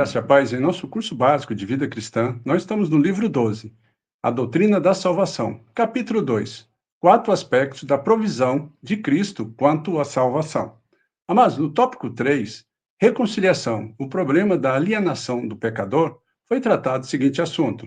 Graça e a paz, em nosso curso básico de vida cristã, nós estamos no livro 12, A Doutrina da Salvação, capítulo 2, 4 aspectos da provisão de Cristo quanto à salvação. Mas no tópico 3, reconciliação, o problema da alienação do pecador, foi tratado o seguinte assunto: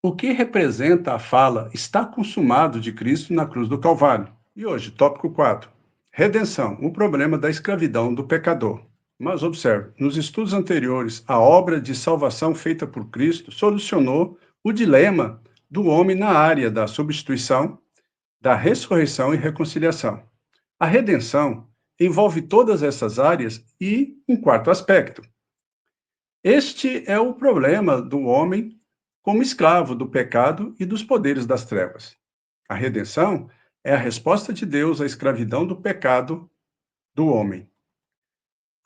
o que representa a fala está consumado de Cristo na cruz do Calvário? E hoje, tópico 4, redenção, o problema da escravidão do pecador. Mas observe, nos estudos anteriores, a obra de salvação feita por Cristo solucionou o dilema do homem na área da substituição, da ressurreição e reconciliação. A redenção envolve todas essas áreas e um quarto aspecto. Este é o problema do homem como escravo do pecado e dos poderes das trevas. A redenção é a resposta de Deus à escravidão do pecado do homem.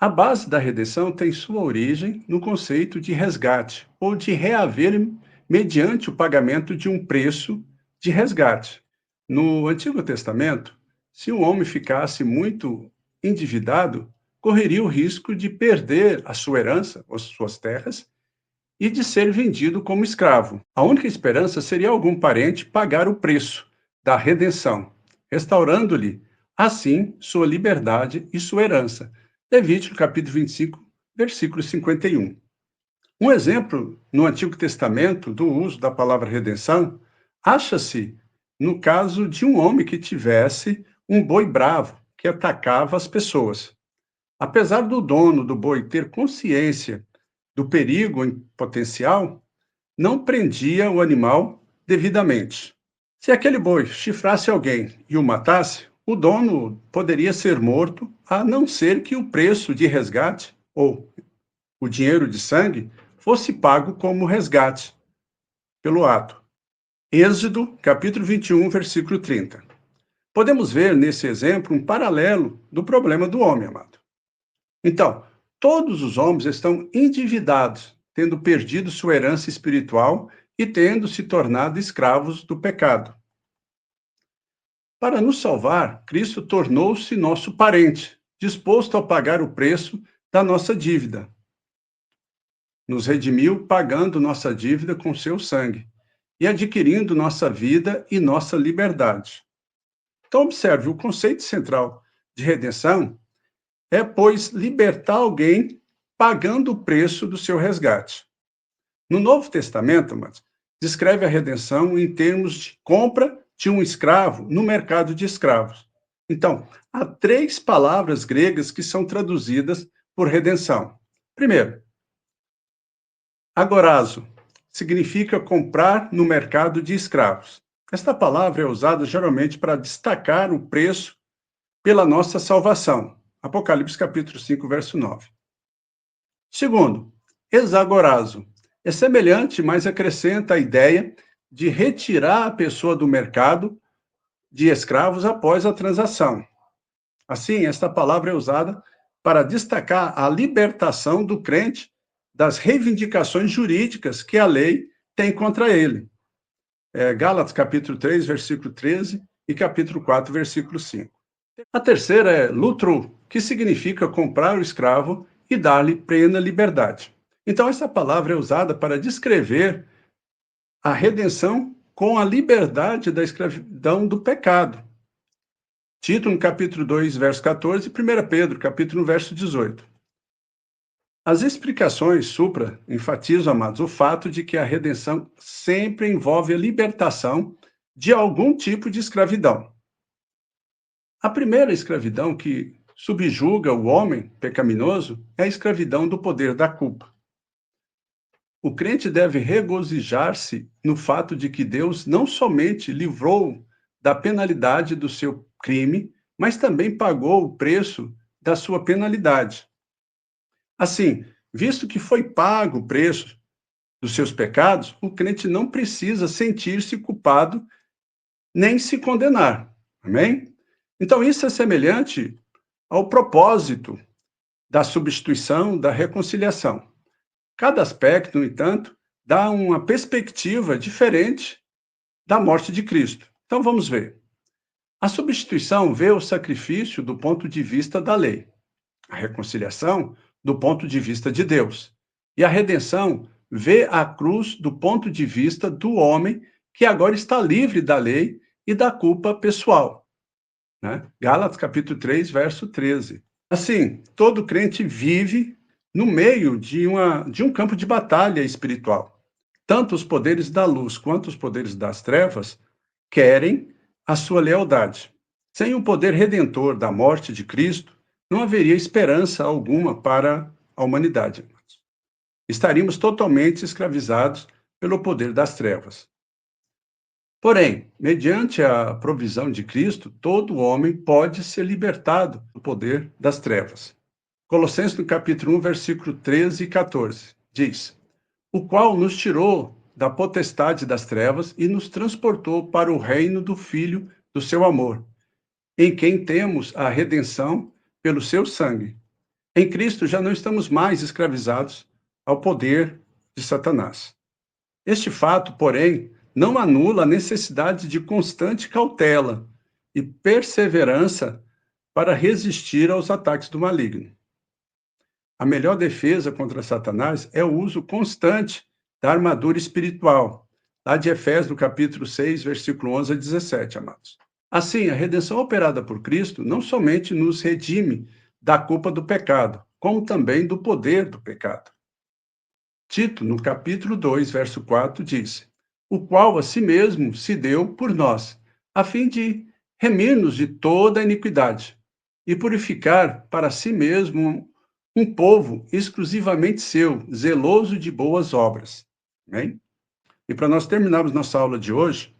A base da redenção tem sua origem no conceito de resgate, ou de reaver mediante o pagamento de um preço de resgate. No Antigo Testamento, se um homem ficasse muito endividado, correria o risco de perder a sua herança, as suas terras, e de ser vendido como escravo. A única esperança seria algum parente pagar o preço da redenção, restaurando-lhe, assim, sua liberdade e sua herança. Levítico capítulo 25, versículo 51. Um exemplo no Antigo Testamento do uso da palavra redenção acha-se no caso de um homem que tivesse um boi bravo que atacava as pessoas. Apesar do dono do boi ter consciência do perigo em potencial, não prendia o animal devidamente. Se aquele boi chifrasse alguém e o matasse, o dono poderia ser morto, a não ser que o preço de resgate, ou o dinheiro de sangue, fosse pago como resgate pelo ato. Êxodo, capítulo 21, versículo 30. Podemos ver nesse exemplo um paralelo do problema do homem, amado. Então, todos os homens estão endividados, tendo perdido sua herança espiritual e tendo se tornado escravos do pecado. Para nos salvar, Cristo tornou-se nosso parente, disposto a pagar o preço da nossa dívida. Nos redimiu pagando nossa dívida com seu sangue e adquirindo nossa vida e nossa liberdade. Então, observe, o conceito central de redenção é, pois, libertar alguém pagando o preço do seu resgate. No Novo Testamento, mas, descreve a redenção em termos de compra de um escravo no mercado de escravos. Então, há 3 palavras gregas que são traduzidas por redenção. Primeiro, agorazo, significa comprar no mercado de escravos. Esta palavra é usada geralmente para destacar o preço pela nossa salvação. Apocalipse capítulo 5, verso 9. Segundo, exagorazo. É semelhante, mas acrescenta a ideia de retirar a pessoa do mercado de escravos após a transação. Assim, esta palavra é usada para destacar a libertação do crente das reivindicações jurídicas que a lei tem contra ele. Gálatas capítulo 3, versículo 13 e capítulo 4, versículo 5. A terceira é lutru, que significa comprar o escravo e dar-lhe plena liberdade. Então, essa palavra é usada para descrever a redenção com a liberdade da escravidão do pecado. Tito, no capítulo 2, verso 14, e 1 Pedro, capítulo 1, verso 18. As explicações supra enfatizam, amados, o fato de que a redenção sempre envolve a libertação de algum tipo de escravidão. A primeira escravidão que subjuga o homem pecaminoso é a escravidão do poder da culpa. O crente deve regozijar-se no fato de que Deus não somente livrou da penalidade do seu crime, mas também pagou o preço da sua penalidade. Assim, visto que foi pago o preço dos seus pecados, o crente não precisa sentir-se culpado nem se condenar. Amém? Então, isso é semelhante ao propósito da substituição, da reconciliação. Cada aspecto, no entanto, dá uma perspectiva diferente da morte de Cristo. Então, vamos ver. A substituição vê o sacrifício do ponto de vista da lei. A reconciliação, do ponto de vista de Deus. E a redenção vê a cruz do ponto de vista do homem que agora está livre da lei e da culpa pessoal, né? Gálatas capítulo 3, verso 13. Assim, todo crente vive no meio de um campo de batalha espiritual. Tanto os poderes da luz quanto os poderes das trevas querem a sua lealdade. Sem o poder redentor da morte de Cristo, não haveria esperança alguma para a humanidade. Estaríamos totalmente escravizados pelo poder das trevas. Porém, mediante a provisão de Cristo, todo homem pode ser libertado do poder das trevas. Colossenses, no capítulo 1, versículo 13 e 14, diz: o qual nos tirou da potestade das trevas e nos transportou para o reino do Filho do seu amor, em quem temos a redenção pelo seu sangue. Em Cristo já não estamos mais escravizados ao poder de Satanás. Este fato, porém, não anula a necessidade de constante cautela e perseverança para resistir aos ataques do maligno. A melhor defesa contra Satanás é o uso constante da armadura espiritual, lá de Efésios, no capítulo 6, versículo 11 a 17, amados. Assim, a redenção operada por Cristo não somente nos redime da culpa do pecado, como também do poder do pecado. Tito, no capítulo 2, verso 4, diz: o qual a si mesmo se deu por nós, a fim de remir-nos de toda a iniquidade e purificar para si mesmo um povo exclusivamente seu, zeloso de boas obras. Amém? E para nós terminarmos nossa aula de hoje,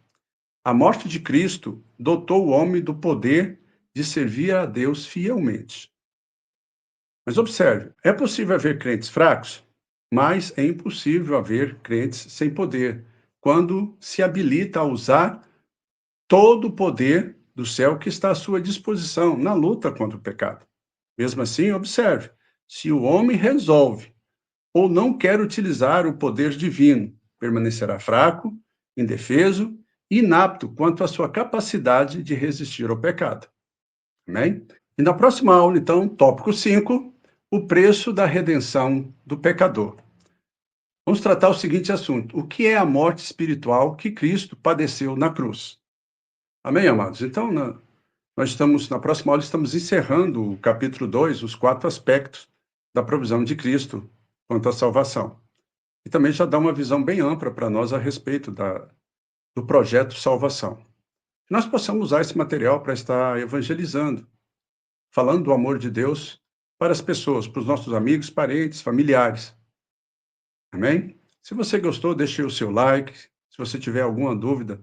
a morte de Cristo dotou o homem do poder de servir a Deus fielmente. Mas observe, é possível haver crentes fracos, mas é impossível haver crentes sem poder, quando se habilita a usar todo o poder do céu que está à sua disposição na luta contra o pecado. Mesmo assim, observe, se o homem resolve ou não quer utilizar o poder divino, permanecerá fraco, indefeso e inapto quanto à sua capacidade de resistir ao pecado. Amém? E na próxima aula, então, tópico 5, o preço da redenção do pecador. Vamos tratar o seguinte assunto: o que é a morte espiritual que Cristo padeceu na cruz? Amém, amados? Então, na próxima aula, estamos encerrando o capítulo 2, os 4 aspectos da provisão de Cristo quanto à salvação. E também já dá uma visão bem ampla para nós a respeito do projeto salvação. Que nós possamos usar esse material para estar evangelizando, falando do amor de Deus para as pessoas, para os nossos amigos, parentes, familiares. Amém? Se você gostou, deixe o seu like. Se você tiver alguma dúvida,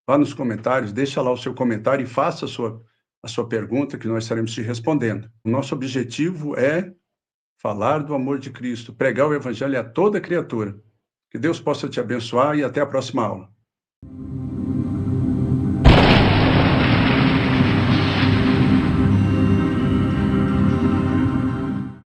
vá nos comentários, deixa lá o seu comentário e faça a sua pergunta, que nós estaremos te respondendo. O nosso objetivo é falar do amor de Cristo, pregar o evangelho a toda criatura. Que Deus possa te abençoar e até a próxima aula.